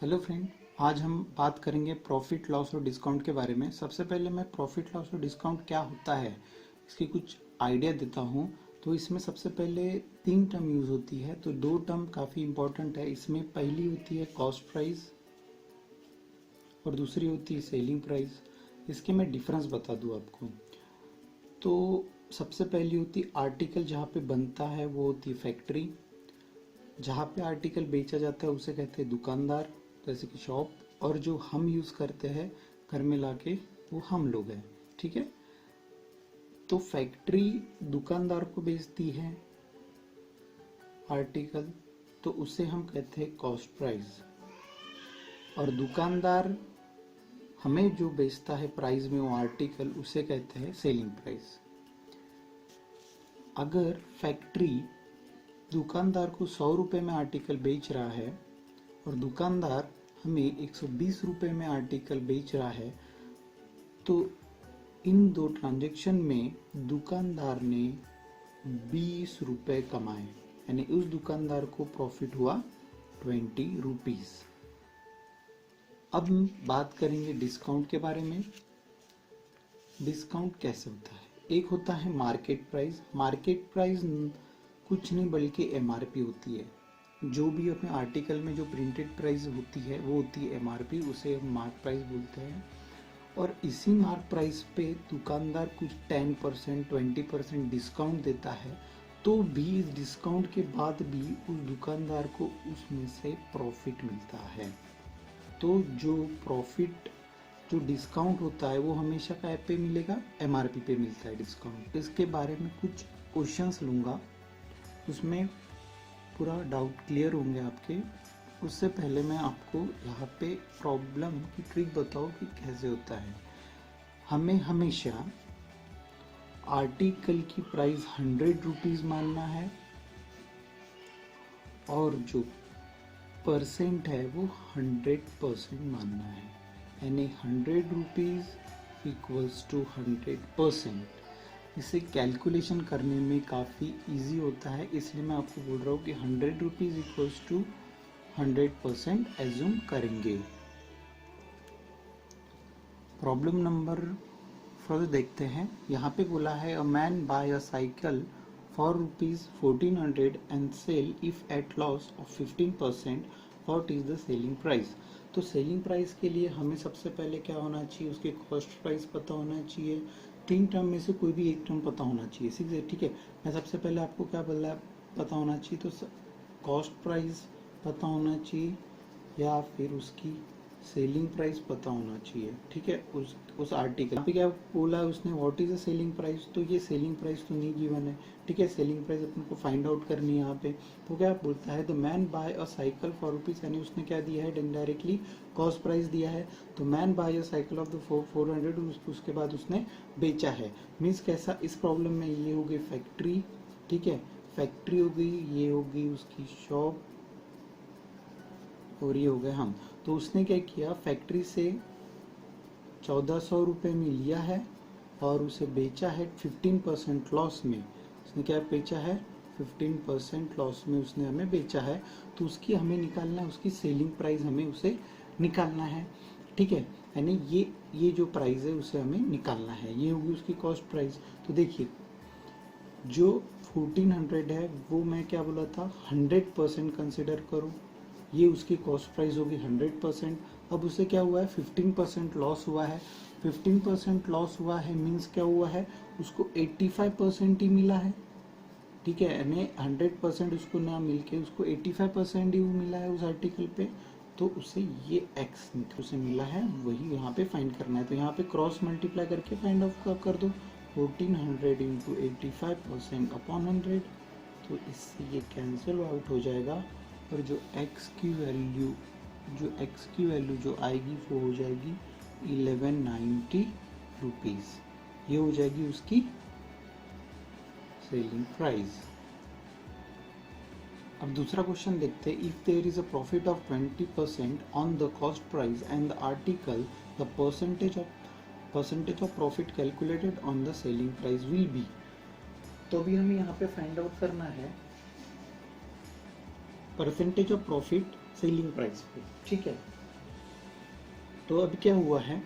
Hello friend, आज हम बात करेंगे प्रॉफिट लॉस और डिस्काउंट के बारे में। सबसे पहले मैं प्रॉफिट लॉस और डिस्काउंट क्या होता है इसकी कुछ आइडिया देता हूँ। तो इसमें सबसे पहले तीन टर्म यूज़ होती है, तो दो टर्म काफ़ी इंपॉर्टेंट है। इसमें पहली होती है कॉस्ट प्राइस और दूसरी होती है सेलिंग प्राइस। इसके मैं डिफरेंस बता दूँ आपको। तो सबसे पहली होती आर्टिकल जहाँ पे बनता है वो होती है फैक्ट्री। जहाँ पे आर्टिकल बेचा जाता है उसे कहते हैं दुकानदार, जैसे कि शॉप। और जो हम यूज़ करते हैं घर में लाके वो हम लोग हैं, ठीक है। तो फैक्ट्री दुकानदार को बेचती है आर्टिकल, तो उसे हम कहते हैं कॉस्ट प्राइस। और दुकानदार हमें जो बेचता है प्राइस में वो आर्टिकल, उसे कहते हैं सेलिंग प्राइस। अगर फैक्ट्री दुकानदार को 100 रुपये में आर्टिकल बेच रहा है और दुकानदार हमें 120 रुपये में आर्टिकल बेच रहा है, तो इन दो ट्रांजैक्शन में दुकानदार ने 20 रुपये कमाए, यानी उस दुकानदार को प्रॉफिट हुआ 20 रुपीज। अब हम बात करेंगे डिस्काउंट के बारे में। डिस्काउंट कैसे होता है? एक होता है मार्केट प्राइस। मार्केट प्राइस कुछ नहीं बल्कि एमआरपी होती है। जो भी अपने आर्टिकल में जो प्रिंटेड प्राइस होती है वो होती है एमआरपी, उसे हम मार्क प्राइस बोलते हैं। और इसी मार्क प्राइस पे दुकानदार कुछ 10% 20% डिस्काउंट देता है, तो भी इस डिस्काउंट के बाद भी उस दुकानदार को उसमें से प्रॉफिट मिलता है। तो जो प्रॉफिट जो डिस्काउंट होता है वो हमेशा क्या पे मिलेगा? एमआरपी पे मिलता है डिस्काउंट। इसके बारे में कुछ क्वेश्चंस लूँगा, उसमें पूरा डाउट क्लियर होंगे आपके। उससे पहले मैं आपको यहाँ पे प्रॉब्लम की ट्रिक बताऊँ कि कैसे होता है। हमें हमेशा आर्टिकल की प्राइस 100 रुपीज़ मानना है और जो परसेंट है वो 100% मानना है, यानी 100 रुपीज़ इक्वल्स टू 100%। इसे कैलकुलेशन करने में काफ़ी इजी होता है, इसलिए मैं आपको बोल रहा हूँ कि 100 रुपीज़ इक्वल्स टू 100% एज्यूम करेंगे। प्रॉब्लम नंबर फर्स्ट देखते हैं। यहाँ पे बोला है a man buy a cycle for ₹1400 and sell if at loss of 15%, what is the selling price. तो सेलिंग प्राइस के लिए हमें सबसे पहले क्या होना चाहिए? उसके कॉस्ट प्राइस पता होना चाहिए। तीन टर्म में से कोई भी एक टर्म पता होना चाहिए, ठीक है। मैं सबसे पहले आपको क्या बोला पता होना चाहिए? तो कॉस्ट प्राइस पता होना चाहिए या फिर उसकी सेलिंग प्राइस पता होना चाहिए, ठीक है। उस आर्टिकल पे क्या बोला है उसने? What is the selling price. तो ये सेलिंग प्राइस तो नहीं गिवन है, ठीक है। सेलिंग प्राइस अपन को फाइंड आउट करनी है यहाँ पे। तो क्या बोलता है? The man buy a cycle for rupees, यानी उसने क्या दिया है? इनडायरेक्टली कॉस्ट प्राइस दिया है। तो man buy a cycle of the 400, उसके बाद उसने बेचा है। मीन्स कैसा? इस प्रॉब्लम में ये हो गई फैक्ट्री, ठीक है। फैक्ट्री हो गई, ये होगी उसकी शॉप और ये हो गए हम। तो उसने क्या किया? फैक्ट्री से 1400 रुपये में लिया है और उसे बेचा है 15% लॉस में। उसने क्या बेचा है? 15% लॉस में उसने हमें बेचा है। तो उसकी हमें निकालना है, उसकी सेलिंग प्राइस हमें उसे निकालना है, ठीक है। यानी ये जो प्राइस है उसे हमें निकालना है, ये होगी उसकी कॉस्ट प्राइस। तो देखिए जो 1400 है वो मैं क्या बोला था? 100% कंसिडर करो, ये उसकी कॉस्ट प्राइस होगी 100%। अब उसे क्या हुआ है? 15% लॉस हुआ है। 15% लॉस हुआ है मीन्स क्या हुआ है? उसको 85% ही मिला है, ठीक है। यानी 100% उसको ना मिलके उसको 85% ही मिला है उस आर्टिकल पे। तो उसे ये एक्स उसे मिला है, वही यहाँ पे फाइंड करना है। तो यहाँ पे क्रॉस मल्टीप्लाई करके फाइंड आउट कर दो। 1400 इंटू 85% अपॉन 100, तो इससे ये कैंसिल आउट हो जाएगा। और जो x की वैल्यू जो आएगी वो हो जाएगी 1190 रुपीज़। ये हो जाएगी उसकी सेलिंग प्राइस। अब दूसरा क्वेश्चन देखते हैं। If there is a profit of 20% on the cost price and the article, the percentage of profit calculated on the selling price will be. तो अभी हमें यहाँ पे फाइंड आउट करना है percentage of profit selling price पे, ठीक है। तो अब क्या हुआ है,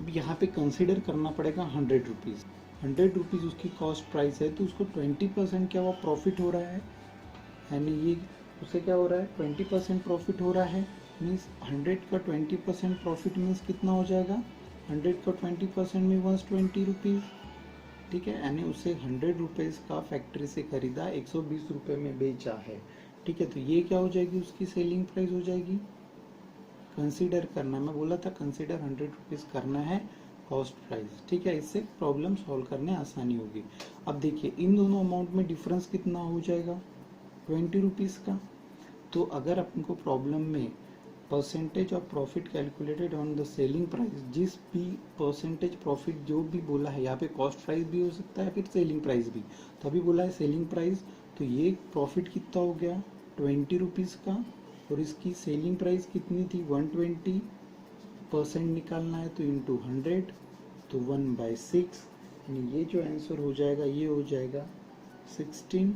अब यहाँ पे कंसिडर करना पड़ेगा 100 रुपीज़। 100 रुपीज़ उसकी कॉस्ट प्राइस है, तो उसको 20% क्या हुआ प्रॉफिट हो रहा है, यानी ये उसे क्या हो रहा है 20% प्रॉफिट हो रहा है। मीन्स 100 का 20% प्रॉफिट मीन्स कितना हो जाएगा, 100 का 20% में 120 रुपीज़, ठीक है। यानी उसे 100 रुपीज़ का फैक्ट्री से खरीदा, 120 रुपये में बेचा है, ठीक है। तो ये क्या हो जाएगी, उसकी सेलिंग प्राइस हो जाएगी। कंसीडर करना, मैं बोला था कंसीडर 100 रुपीज़ करना है कॉस्ट प्राइस, ठीक है। इससे प्रॉब्लम सॉल्व करने आसानी होगी। अब देखिए इन दोनों अमाउंट में डिफरेंस कितना हो जाएगा, 20 रुपीज़ का। तो अगर आपको प्रॉब्लम में percentage of profit calculated on the selling price, जिस भी परसेंटेज प्रॉफिट जो भी बोला है, यहाँ पे कॉस्ट प्राइस भी हो सकता है फिर सेलिंग प्राइस भी, तो अभी बोला है सेलिंग प्राइस, तो ये प्रॉफिट कितना हो गया 20 रुपीज़ का, और इसकी सेलिंग प्राइस कितनी थी 120, परसेंट निकालना है तो इंटू 100, तो 1/6, यानी ये जो आंसर हो जाएगा ये हो जाएगा 16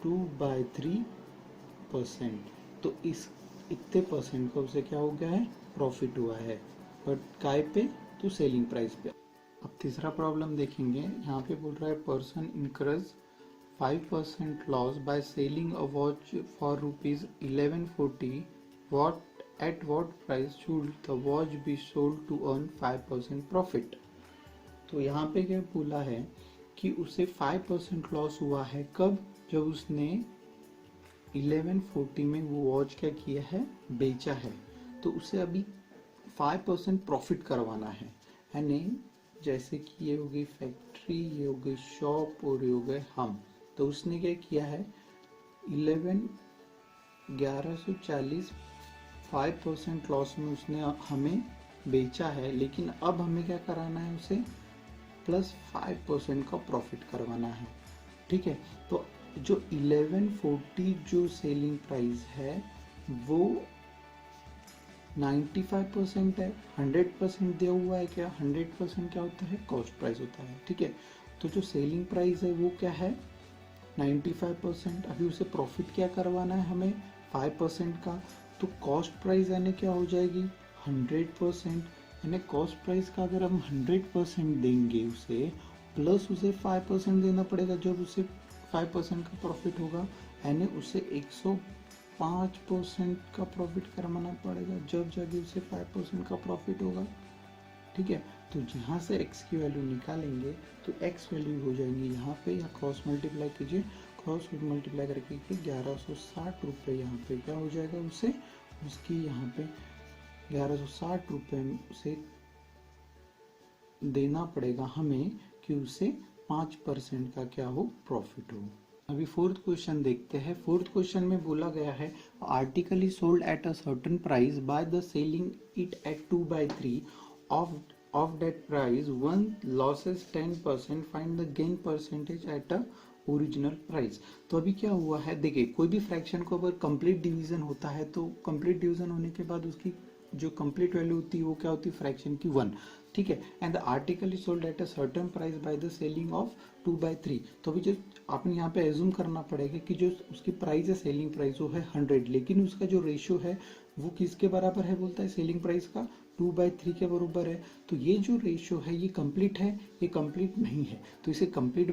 2/3%। तो इस इतने परसेंट का उसे क्या हो गया है प्रॉफिट हुआ है, बट काय पे, तो सेलिंग प्राइस पे। अब तीसरा प्रॉब्लम देखेंगे, यहाँ पे बोल रहा है person incurs 5% loss by selling a watch for ₹1140, at what price should the watch be sold to earn 5% profit. तो यहाँ पे क्या बोला है कि उसे 5% लॉस हुआ है, कब, जब उसने 1140 में वो वॉच क्या किया है बेचा है, तो उसे अभी 5% प्रॉफिट करवाना है, यानी जैसे कि ये हो गई फैक्ट्री, ये हो गई शॉप और ये हो गए हम। तो उसने क्या किया है 1140 5% लॉस में उसने हमें बेचा है, लेकिन अब हमें क्या कराना है उसे प्लस 5% का प्रॉफिट करवाना है, ठीक है। तो जो 1140 जो सेलिंग प्राइस है वो 95% है, 100% दिया हुआ है, क्या 100% क्या होता है कॉस्ट प्राइस होता है, ठीक है। तो जो सेलिंग प्राइस है वो क्या है 95%, अभी उसे प्रॉफिट क्या करवाना है हमें 5% का, तो कॉस्ट प्राइस यानी क्या हो जाएगी 100%, यानी कॉस्ट प्राइस का अगर हम 100% देंगे उसे, प्लस उसे 5% देना पड़ेगा जब उसे 5% का प्रॉफिट होगा, यानी उसे 105% का प्रॉफिट करवाना पड़ेगा जब जाके उसे 5% का प्रॉफिट होगा, ठीक है। तो जहाँ से x की वैल्यू निकालेंगे तो x वैल्यू हो जाएंगी यहाँ पे, या क्रॉस मल्टीप्लाई कीजिए, क्रॉस मल्टीप्लाई करके 1160 रुपये यहाँ पे क्या हो जाएगा उसे, उसकी यहाँ पे 1160 रुपये उसे देना पड़ेगा हमें कि उसे 5% का क्या हो प्रॉफिट हो। अभी फोर्थ क्वेश्चन देखते हैं। फोर्थ क्वेश्चन में बोला गया है article is sold at a certain price by the selling it at 2/3 of that price, one losses 10%, find the gain percentage at a original price. तो अभी क्या हुआ है, देखिए कोई भी फ्रैक्शन को अगर कंप्लीट डिवीजन होता है तो कंप्लीट डिवीजन होने के बाद उसकी जो कंप्लीट वैल्यू होती है वो क्या होती है फ्रैक्शन की 1, ठीक है। And the article is sold at a certain price by the selling of 2/3। तो अभी जो आपने यहाँ पे एज्यूम करना पड़ेगा कि जो उसकी प्राइस है सेलिंग प्राइस वो है 100, लेकिन उसका जो रेशियो है वो किसके बराबर है बोलता है सेलिंग प्राइस का 2/3 के बराबर है। तो ये जो रेशियो है ये कंप्लीट है, ये कंप्लीट नहीं है, तो इसे कंप्लीट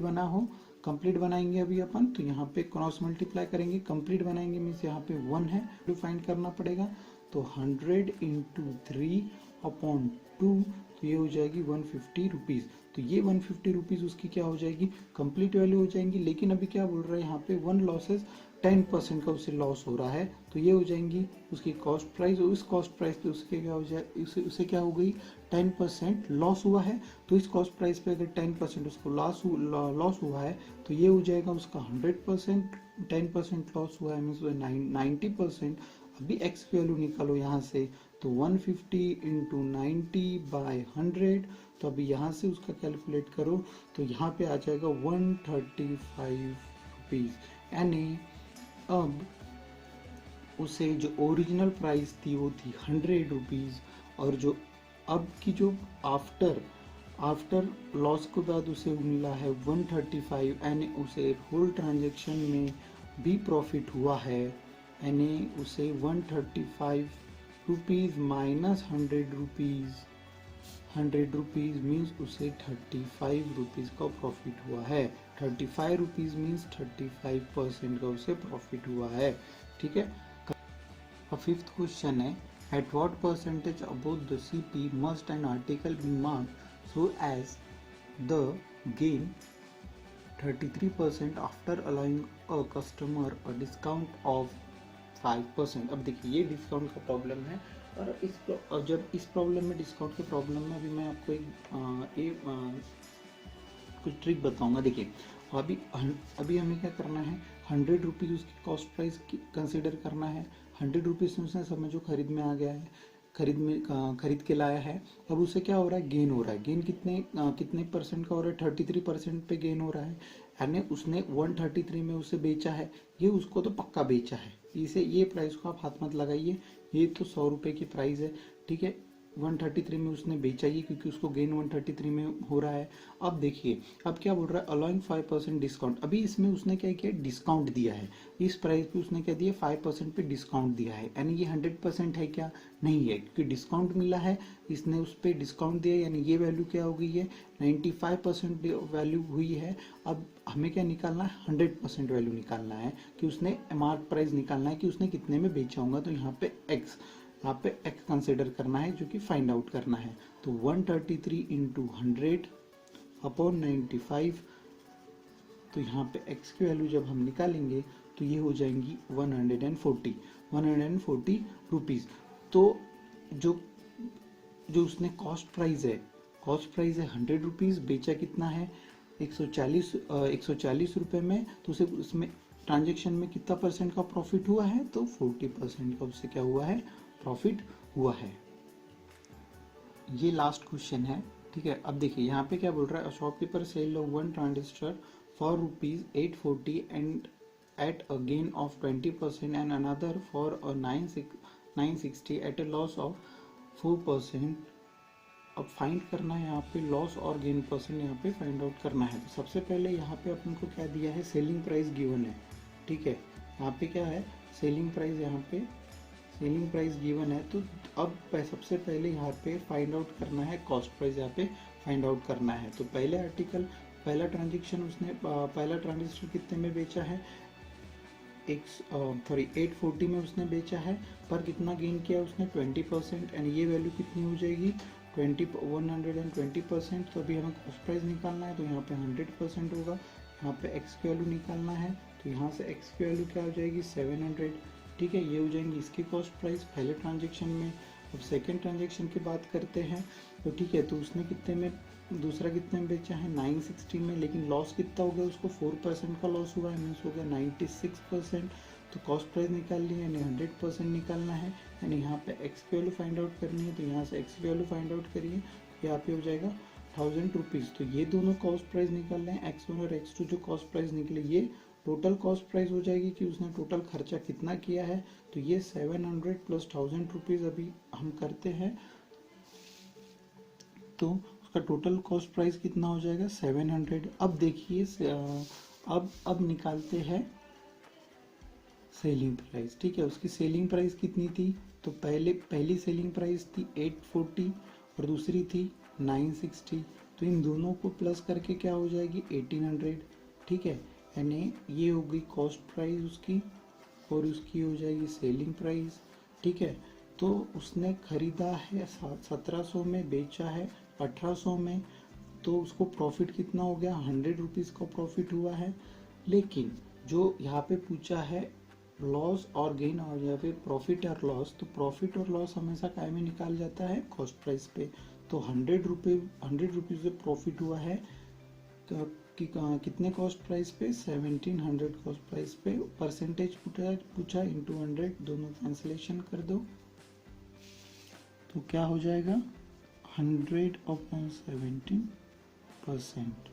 कंप्लीट बनाएंगे अभी अपन, तो यहाँ पे क्रॉस मल्टीप्लाई करेंगे, कंप्लीट बनाएंगे मीन्स यहाँ पे 1 है, तो फाइंड करना पड़ेगा, तो 100 इंटू 3/2, तो ये हो जाएगी 150 रुपीज़। तो ये 150 रुपीज़ उसकी क्या हो जाएगी कंप्लीट वैल्यू हो जाएंगी, लेकिन अभी क्या बोल रहा है यहाँ पे 1 लॉसेस 10% का उसे लॉस हो रहा है, तो ये हो जाएंगी उसकी कॉस्ट प्राइस, और इस कॉस्ट प्राइस पे उसके क्या हो जाए उसे क्या हो गई 10% लॉस हुआ है। तो इस कॉस्ट प्राइस पे अगर 10% उसको लॉस हुआ है तो ये हो जाएगा उसका 100%, 10% लॉस हुआ है मीन्स 90%। अभी x की वैल्यू निकालो यहाँ से, तो 150 इंटू 90/100, तो अभी यहाँ से उसका कैलकुलेट करो तो यहाँ पे आ जाएगा 135 रुपीज़, यानी अब उसे जो ओरिजिनल प्राइस थी वो थी 100 रुपीज़, और जो अब की जो आफ्टर लॉस के बाद उसे मिला है 135, यानी उसे होल ट्रांजेक्शन में भी प्रॉफिट हुआ है, यानी उसे 135 रुपीज माइनस 100 रुपीज मीन्स उसे 35 रुपीज का प्रॉफिट हुआ है। 35 रुपीज मीन्स 35% का उसे प्रॉफिट हुआ है। ठीक है। फिफ्थ क्वेश्चन है, at what percentage about the CP must an article be marked so as the gain 33% after allowing a customer a discount of 5%। अब देखिए ये डिस्काउंट का प्रॉब्लम है, और जब इस प्रॉब्लम में, डिस्काउंट के प्रॉब्लम में अभी मैं आपको कुछ ट्रिक बताऊंगा। देखिए अभी हमें क्या करना है, 100 रुपीज़ उसकी कॉस्ट प्राइस कंसिडर करना है। 100 रुपीज़ में उसने समझो खरीद में आ गया है, खरीद के लाया है। अब उसे क्या हो रहा है, गेन हो रहा है। गेन कितने परसेंट का हो रहा है, 33% पे गेन हो रहा है। यानी उसने 133 में उसे बेचा है, ये उसको तो पक्का बेचा है। इसे ये प्राइस को आप हाथ मत लगाइए, ये तो 100 रुपये की प्राइस है। ठीक है, 133 में उसने बेचा ही, क्योंकि उसको गेन 133 में हो रहा है। अब देखिए अब क्या बोल रहा है, अलाउइंग 5% डिस्काउंट। अभी इसमें उसने क्या किया, डिस्काउंट दिया है। इस प्राइस पे उसने क्या दिया, 5% पे डिस्काउंट दिया है। यानी ये 100% है क्या, नहीं है, क्योंकि डिस्काउंट मिला है, इसने उस पर डिस्काउंट दिया, यानी ये वैल्यू क्या हो गई है, 95% वैल्यू हुई है। अब हमें क्या निकालना है, 100% वैल्यू निकालना है, कि उसने मार्क प्राइस निकालना है कि उसने कितने में बेचा होगा। तो यहाँ पे एक्स कंसिडर करना है, जो कि फाइंड आउट करना है। तो 133 इंटू 100 अपॉन 95, तो यहाँ पे x की वैल्यू जब हम निकालेंगे तो ये हो जाएंगी 140 रुपीज़। तो जो उसने कॉस्ट प्राइस है 100 रुपीज़, बेचा कितना है 140 रुपये में। तो उसे उसमें ट्रांजेक्शन में कितना परसेंट का प्रॉफिट हुआ है, तो 40% का उससे क्या हुआ है, प्रॉफिट हुआ है। ये लास्ट क्वेश्चन है। ठीक है, अब देखिए यहाँ पे क्या बोल रहा है, shopkeeper sell one transistor for ₹840 and at a gain of 20% and another for a 960 at a loss of 4%। अब फाइंड करना है यहाँ पे लॉस और गेन परसेंट, यहाँ पे फाइंड आउट करना है। तो सबसे पहले यहाँ पे अपन को क्या दिया है, सेलिंग प्राइस गिवन है। ठीक है, यहाँ पे क्या है, सेलिंग प्राइस, यहाँ पे सेलिंग प्राइस गिवन है। तो अब सबसे पहले यहाँ पे फाइंड आउट करना है कॉस्ट प्राइस, यहाँ पे फाइंड आउट करना है। तो पहला ट्रांजेक्शन उसने पहला ट्रांजेक्शन कितने में बेचा है, 840 में उसने बेचा है, पर कितना गेन किया उसने, 20%। एंड ये वैल्यू कितनी हो जाएगी, 120%। तो अभी हमें कॉस्ट प्राइस निकालना है, तो यहाँ पे 100% होगा। यहाँ पे एक्स की वैल्यू निकालना है, तो यहाँ से एक्स की वैल्यू क्या हो जाएगी, 700। ठीक है, ये हो जाएंगी इसकी कॉस्ट प्राइस पहले ट्रांजेक्शन में। अब सेकेंड ट्रांजेक्शन की बात करते हैं, तो ठीक है, तो उसने कितने में, दूसरा कितने में बेचा है, 960 में। लेकिन लॉस कितना हो गया उसको, 4% का लॉस हुआ है, मीन्स हो गया 96%। तो कॉस्ट प्राइस निकाल ली, यानी 100% निकालना है। यानी यहाँ पे एक्स की वैल्यू फाइंड आउट करनी है, तो यहाँ से एक्स की वैल्यू फाइंड आउट करिए, यहाँ पे हो जाएगा 1000 रुपीज़। तो ये दोनों कॉस्ट प्राइस निकाल रहे हैं, x1 और x2 जो कॉस्ट प्राइस निकले, ये टोटल कॉस्ट प्राइस हो जाएगी कि उसने टोटल खर्चा कितना किया है। तो ये 700 प्लस 1000 रुपीज़ अभी हम करते हैं, तो उसका टोटल कॉस्ट प्राइस कितना हो जाएगा, 700। अब देखिए अब निकालते हैं सेलिंग प्राइस। ठीक है, उसकी सेलिंग प्राइस कितनी थी, तो पहली सेलिंग प्राइस थी 840 और दूसरी थी 960। तो इन दोनों को प्लस करके क्या हो जाएगी, 1800। ठीक है, यानी ये हो गई कॉस्ट प्राइस उसकी, और उसकी हो जाएगी सेलिंग प्राइस। ठीक है, तो उसने खरीदा है 1700 में, बेचा है 1800 में। तो उसको प्रॉफिट कितना हो गया, 100 रुपीज़ का प्रॉफिट हुआ है। लेकिन जो यहाँ पे पूछा है लॉस और गेन, और यहाँ पे प्रॉफिट और लॉस, तो प्रॉफिट और लॉस हमेशा काय में निकाल जाता है, कॉस्ट प्राइस पे। तो 100 रुपीज़ से प्रॉफिट हुआ है कि कितने कॉस्ट प्राइस पे, 1700 कॉस्ट प्राइस पे। परसेंटेज पूछा इंटू 100, दोनों कैंसिलेशन कर दो, तो क्या हो जाएगा, 100/17%।